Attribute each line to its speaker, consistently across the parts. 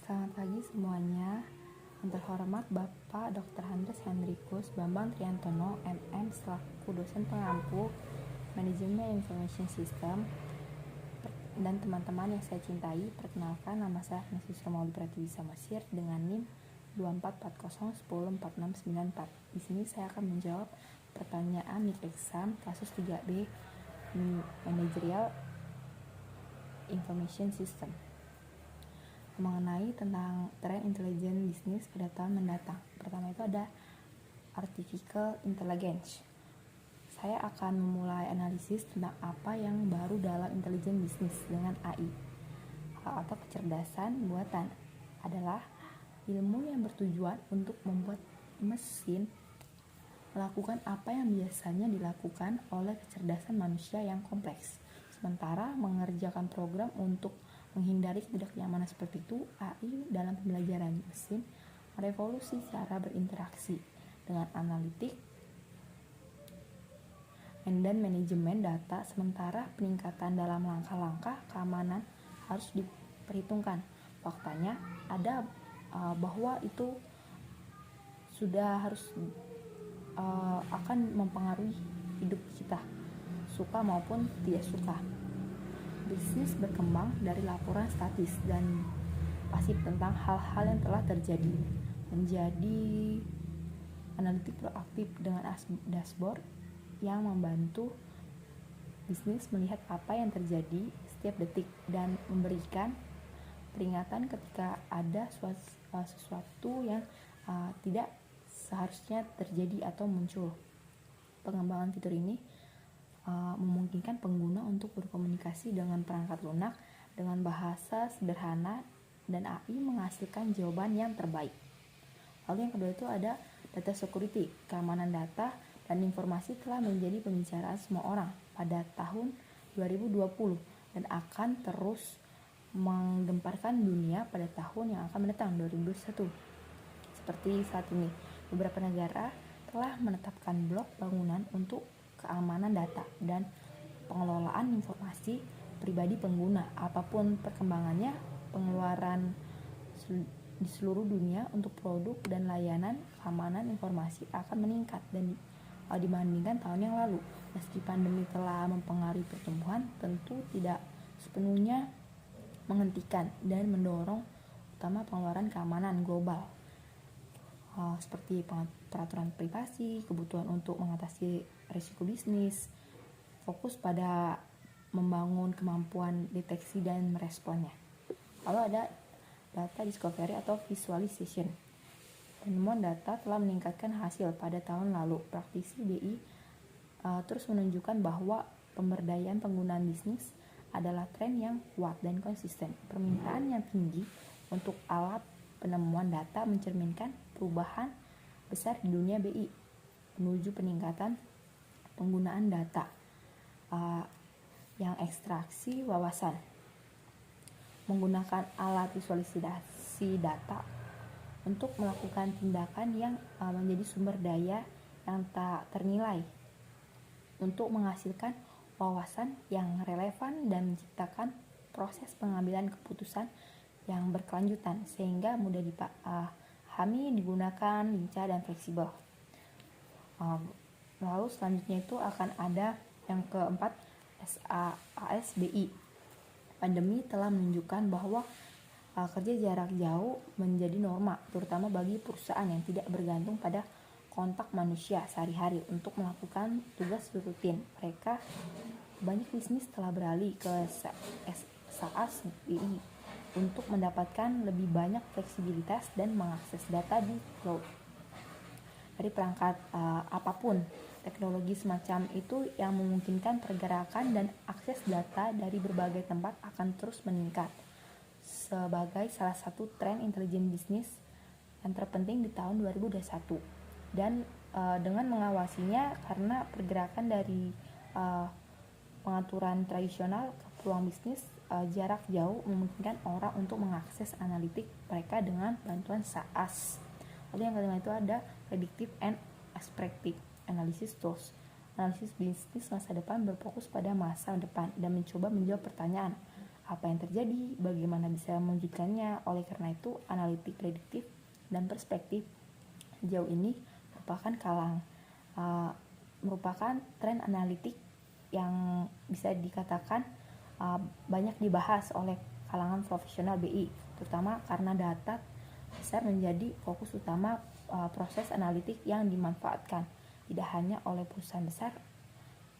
Speaker 1: Selamat pagi semuanya. Yang terhormat Bapak Dr. Andres Hendrikus Bambang Triantono, MM, selaku dosen pengampu Manajemen Information System, dan teman-teman yang saya cintai, perkenalkan nama saya Ignatius Romaud Pratiwi Samosir dengan NIM 2440104694. Di sini saya akan menjawab pertanyaan mid exam kasus 3B Managerial Information System mengenai tentang tren intelijen bisnis pada tahun mendatang. Pertama itu ada artificial intelligence. Saya akan memulai analisis tentang apa yang baru dalam intelijen bisnis dengan AI atau kecerdasan buatan adalah ilmu yang bertujuan untuk membuat mesin melakukan apa yang biasanya dilakukan oleh kecerdasan manusia yang kompleks. Sementara mengerjakan program untuk menghindari ketidaknyamanan seperti itu, AI dalam pembelajaran mesin merevolusi cara berinteraksi dengan analitik dan manajemen data, sementara peningkatan dalam langkah-langkah keamanan harus diperhitungkan. Faktanya ada bahwa itu sudah harus akan mempengaruhi hidup kita, suka maupun tidak suka. Bisnis berkembang dari laporan statis dan pasif tentang hal-hal yang telah terjadi menjadi analitik proaktif dengan dashboard yang membantu bisnis melihat apa yang terjadi setiap detik dan memberikan peringatan ketika ada sesuatu yang tidak seharusnya terjadi atau muncul. Pengembangan fitur ini memungkinkan pengguna untuk berkomunikasi dengan perangkat lunak dengan bahasa sederhana dan AI menghasilkan jawaban yang terbaik. Lalu yang kedua itu ada data security. Keamanan data dan informasi telah menjadi pembicaraan semua orang pada tahun 2020 dan akan terus menggemparkan dunia pada tahun yang akan mendatang 2021. Seperti saat ini, beberapa negara telah menetapkan blok bangunan untuk keamanan data dan pengelolaan informasi pribadi pengguna. Apapun perkembangannya, pengeluaran di seluruh dunia untuk produk dan layanan keamanan informasi akan meningkat dan dibandingkan tahun yang lalu. Meski pandemi telah mempengaruhi pertumbuhan, tentu tidak sepenuhnya menghentikan dan mendorong utama pengeluaran keamanan global. Seperti peraturan privasi, kebutuhan untuk mengatasi risiko bisnis, fokus pada membangun kemampuan deteksi dan meresponnya. Lalu ada data discovery atau visualization. Penemuan data telah meningkatkan hasil pada tahun lalu. Praktisi BI terus menunjukkan bahwa pemberdayaan penggunaan bisnis adalah tren yang kuat dan konsisten. Permintaan yang tinggi untuk alat penemuan data mencerminkan perubahan besar di dunia BI menuju peningkatan penggunaan data yang ekstraksi wawasan menggunakan alat visualisasi data untuk melakukan tindakan yang menjadi sumber daya yang tak ternilai untuk menghasilkan wawasan yang relevan dan menciptakan proses pengambilan keputusan yang berkelanjutan sehingga mudah dipahami, digunakan, lincah, dan fleksibel. Lalu selanjutnya itu akan ada yang keempat, SASBI. Pandemi telah menunjukkan bahwa kerja jarak jauh menjadi norma, terutama bagi perusahaan yang tidak bergantung pada kontak manusia sehari-hari untuk melakukan tugas rutin. Banyak bisnis telah beralih ke SASBI untuk mendapatkan lebih banyak fleksibilitas dan mengakses data di cloud dari perangkat apapun. Teknologi semacam itu yang memungkinkan pergerakan dan akses data dari berbagai tempat akan terus meningkat sebagai salah satu tren intelijen bisnis yang terpenting di tahun 2021. Dan dengan mengawasinya, karena pergerakan dari pengaturan tradisional ke peluang bisnis jarak jauh memungkinkan orang untuk mengakses analitik mereka dengan bantuan SaaS. Lalu yang kelima itu ada predictive and extractive analysis tools. Analisis bisnis masa depan berfokus pada masa depan dan mencoba menjawab pertanyaan, apa yang terjadi, bagaimana bisa mewujudkannya. Oleh karena itu, analitik prediktif dan perspektif jauh ini merupakan tren analitik yang bisa dikatakan banyak dibahas oleh kalangan profesional BI, terutama karena data besar menjadi fokus utama proses analitik yang dimanfaatkan tidak hanya oleh perusahaan besar,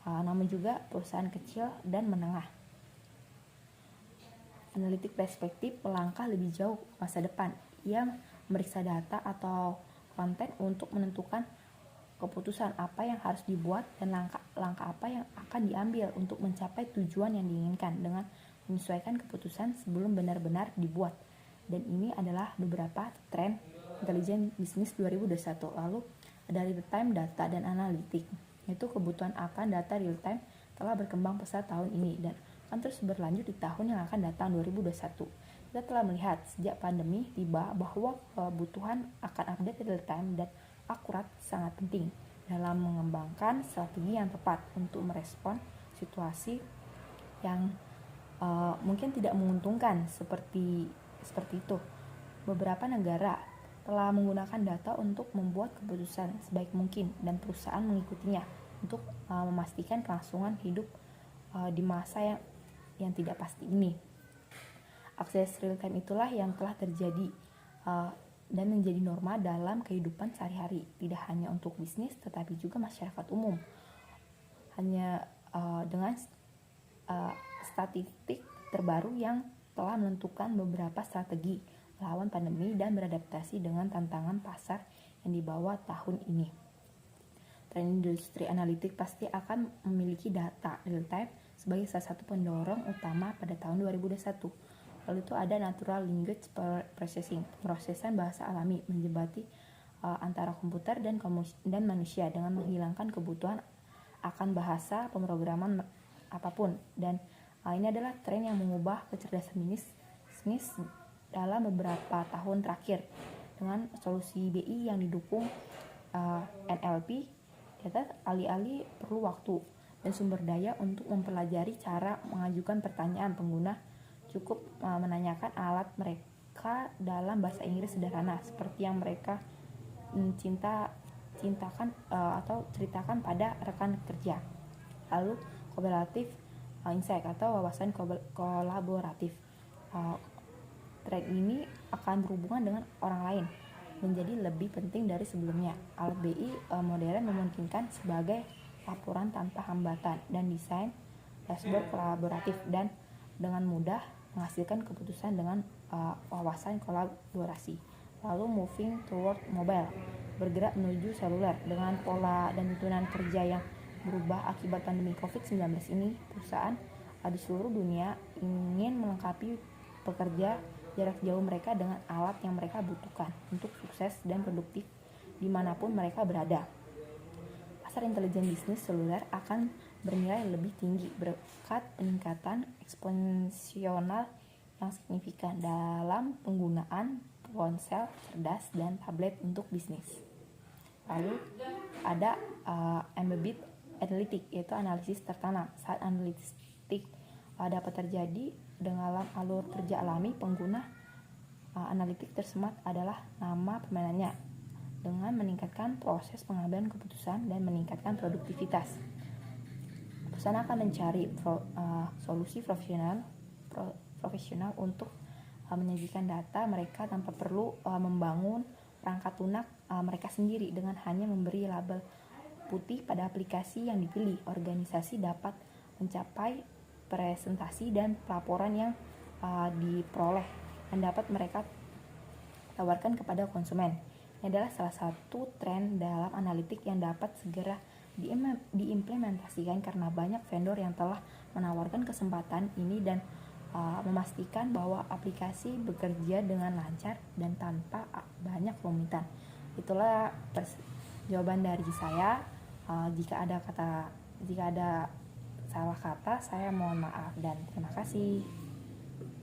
Speaker 1: namun juga perusahaan kecil dan menengah. Analitik perspektif melangkah lebih jauh masa depan. Ia memeriksa data atau konten untuk menentukan keputusan apa yang harus dibuat dan langkah apa yang akan diambil untuk mencapai tujuan yang diinginkan dengan menyesuaikan keputusan sebelum benar-benar dibuat. Dan ini adalah beberapa tren intelijen bisnis 2021. Lalu ada real-time data dan analitik, yaitu kebutuhan akan data real-time telah berkembang pesat tahun ini dan akan terus berlanjut di tahun yang akan datang 2021. Kita telah melihat sejak pandemi tiba bahwa kebutuhan akan update real-time dan akurat sangat penting dalam mengembangkan strategi yang tepat untuk merespon situasi yang mungkin tidak menguntungkan seperti itu. Beberapa negara telah menggunakan data untuk membuat keputusan sebaik mungkin dan perusahaan mengikutinya untuk memastikan kelangsungan hidup di masa yang tidak pasti ini. Akses real time itulah yang telah terjadi dan menjadi norma dalam kehidupan sehari-hari, tidak hanya untuk bisnis tetapi juga masyarakat umum. Hanya dengan statistik terbaru yang telah menentukan beberapa strategi melawan pandemi dan beradaptasi dengan tantangan pasar yang dibawa tahun ini. Tren industri analitik pasti akan memiliki data real time sebagai salah satu pendorong utama pada tahun 2021. Lalu itu ada natural language processing, pemrosesan bahasa alami menjembati antara komputer dan manusia dengan menghilangkan kebutuhan akan bahasa pemrograman apapun. Dan ini adalah tren yang mengubah kecerdasan bisnis dalam beberapa tahun terakhir dengan solusi BI yang didukung NLP. Data alih-alih perlu waktu dan sumber daya untuk mempelajari cara mengajukan pertanyaan. Pengguna cukup menanyakan alat mereka dalam bahasa Inggris sederhana seperti yang mereka cintakan atau ceritakan pada rekan kerja. Lalu collaborative insight atau wawasan kolaboratif. Tren ini akan berhubungan dengan orang lain menjadi lebih penting dari sebelumnya. Alat BI modern memungkinkan sebagai laporan tanpa hambatan dan desain dashboard kolaboratif dan dengan mudah menghasilkan keputusan dengan wawasan kolaborasi. Lalu moving toward mobile, bergerak menuju seluler dengan pola dan tuntunan kerja yang berubah akibat pandemi COVID-19 ini. Perusahaan di seluruh dunia ingin melengkapi pekerja jarak jauh mereka dengan alat yang mereka butuhkan untuk sukses dan produktif dimanapun mereka berada. Pasar intelijen bisnis seluler akan bernilai lebih tinggi berkat peningkatan eksponensial yang signifikan dalam penggunaan ponsel cerdas dan tablet untuk bisnis. Lalu ada embedded analytics, yaitu analisis tertanam. Saat analitik dapat terjadi dengan alur kerja alami, pengguna analitik tersemat adalah nama permainannya dengan meningkatkan proses pengambilan keputusan dan meningkatkan produktivitas. Perusahaan akan mencari solusi profesional untuk menyajikan data mereka tanpa perlu membangun perangkat lunak mereka sendiri. Dengan hanya memberi label putih pada aplikasi yang dipilih, organisasi dapat mencapai presentasi dan pelaporan yang diperoleh dan dapat mereka tawarkan kepada konsumen. Ini adalah salah satu tren dalam analitik yang dapat segera diimplementasikan karena banyak vendor yang telah menawarkan kesempatan ini dan memastikan bahwa aplikasi bekerja dengan lancar dan tanpa banyak kerumitan. Itulah jawaban dari saya. Jika ada salah kata, saya mohon maaf dan terima kasih.